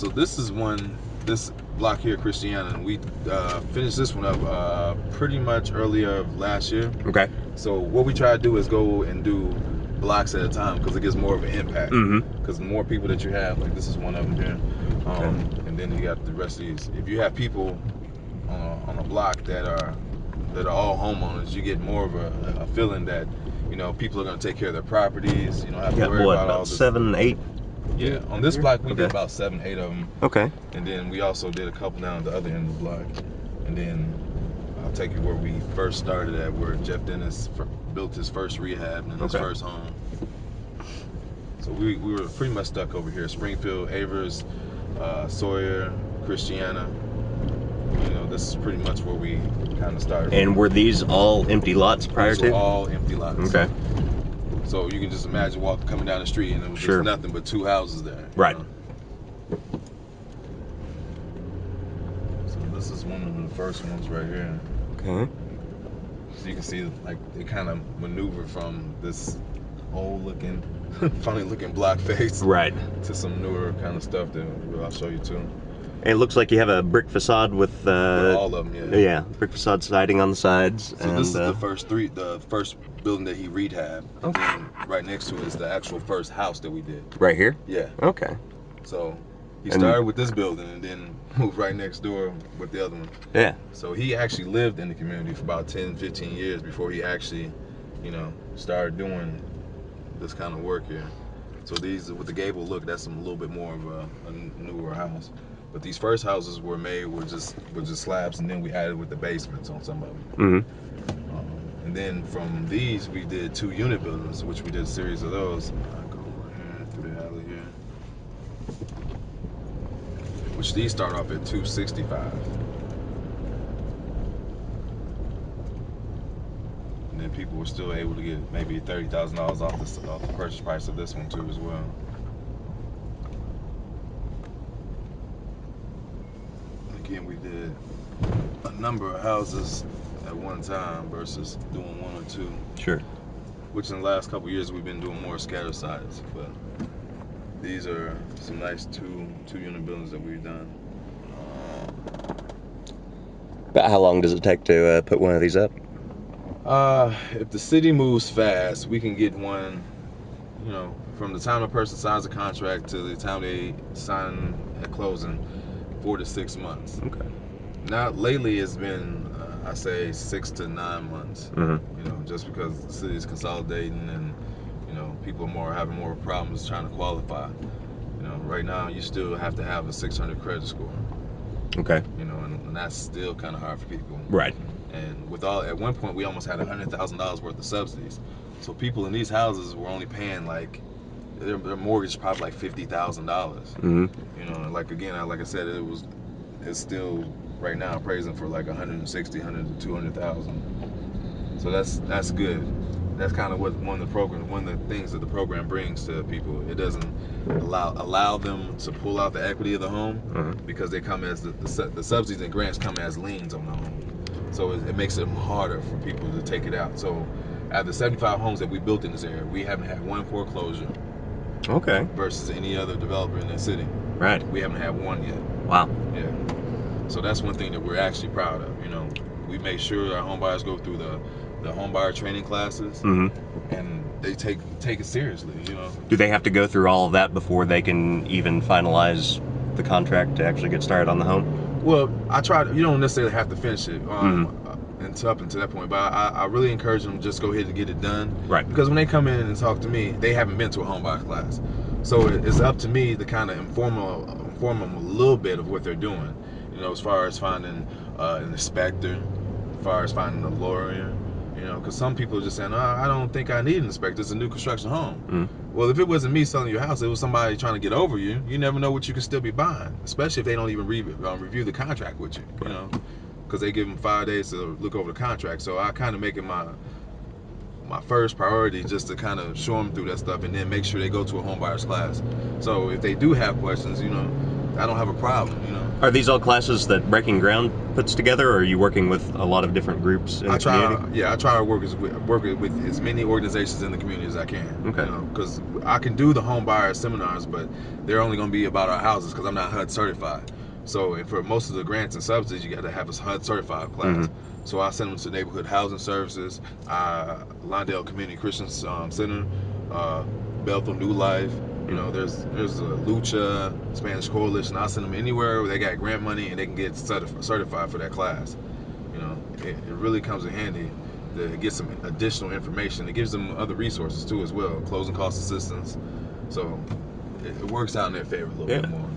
So this is this block here, Christiana, and we finished this one up pretty much earlier of last year. Okay. So what we try to do is go and do blocks at a time because it gives more of an impact. Because the more people that you have, like this is one of them here, and then you got the rest of these. If you have people on a block that are all homeowners, you get more of a feeling that, you know, people are going to take care of their properties. You don't have to worry about all this. 7, 8. Yeah, on this block we did about 7, 8 of them. Okay. And then we also did a couple down at the other end of the block. And then I'll take you where we first started at, where Jeff Dennis built his first rehab and his first home. So we were pretty much stuck over here. Springfield, Avers, Sawyer, Christiana. You know, this is pretty much where we kind of started. And were these all empty lots prior to? All empty lots. Okay. So you can just imagine coming down the street and there was just nothing but 2 houses there. Right. You know? So this is one of the first ones right here. Okay. So you can see, like, they kind of maneuver from this old looking, funny looking block face, to some newer kind of stuff that I'll show you too. And it looks like you have a brick facade with all of them, yeah, brick facade siding on the sides. So this is the first building that he rehabbed. And then right next to it is the actual first house that we did. Right here? Yeah. Okay. So he started with this building and then moved right next door with the other one. Yeah. So he actually lived in the community for about 10, 15 years before he actually, you know, started doing this kind of work here. So these, with the gable look, that's a little bit more of a newer house. But these first houses were made with just slabs, and then we added with the basements on some of them. And then from these, we did 2 unit buildings, which we did a series of those. I go over here through the alley here, which these start off at $265. And then people were still able to get maybe $30,000 off the purchase price of this one too as well. Again, we did a number of houses at one time versus doing 1 or 2. Sure. Which in the last couple of years we've been doing more scattered sites, but these are some nice two unit buildings that we've done. About how long does it take to put one of these up? If the city moves fast, we can get one, you know, from the time a person signs a contract to the time they sign at closing, 4 to 6 months. Okay. Now lately it's been, I say 6 to 9 months. You know, just because the city is consolidating and, you know, people are having more problems trying to qualify. You know, right now you still have to have a 600 credit score. Okay. You know, and that's still kind of hard for people. Right. And at one point we almost had $100,000 worth of subsidies. So people in these houses were only paying like their mortgage probably like $50,000. You know, like again, like I said, it's still right now appraising for like 160, 100 to 200,000. So that's good. That's kind of what one of the things that the program brings to people. It doesn't allow them to pull out the equity of the home because they come as the subsidies and grants come as liens on the home. So it makes it harder for people to take it out. So out of the 75 homes that we built in this area, we haven't had one foreclosure. Okay. Versus any other developer in the city. Right. We haven't had one yet. Wow. Yeah. So that's one thing that we're actually proud of. You know, we make sure our home buyers go through the home buyer training classes, and they take it seriously. You know. Do they have to go through all of that before they can even finalize the contract to actually get started on the home? Well, you don't necessarily have to finish it up until that point, but I really encourage them to just go ahead and get it done. Right. Because when they come in and talk to me, they haven't been to a home buyer class. So it's up to me to kind of inform them a little bit of what they're doing. You know, as far as finding an inspector, as far as finding a lawyer. You know, because some people are just saying, I don't think I need an inspector. It's a new construction home. Well, if it wasn't me selling your house, it was somebody trying to get over you. You never know what you could still be buying, especially if they don't even review the contract with you. You know, because they give them 5 days to look over the contract. So I kind of make it my first priority just to kind of show them through that stuff and then make sure they go to a home buyer's class. So if they do have questions, you know, I don't have a problem, you know. Are these all classes that Breaking Ground puts together, or are you working with a lot of different groups in the community? I try to work with as many organizations in the community as I can. Okay. You know, because I can do the home buyer seminars, but they're only going to be about our houses because I'm not HUD certified. So for most of the grants and subsidies, you got to have a HUD certified class. So I send them to neighborhood housing services, Lawndale Community Christian Center, Bethel New Life. You know, there's a Lucha, Spanish Coalition. I send them anywhere where they got grant money and they can get certified for that class. You know, it really comes in handy to get some additional information. It gives them other resources too as well, closing cost assistance. So it works out in their favor a little bit more.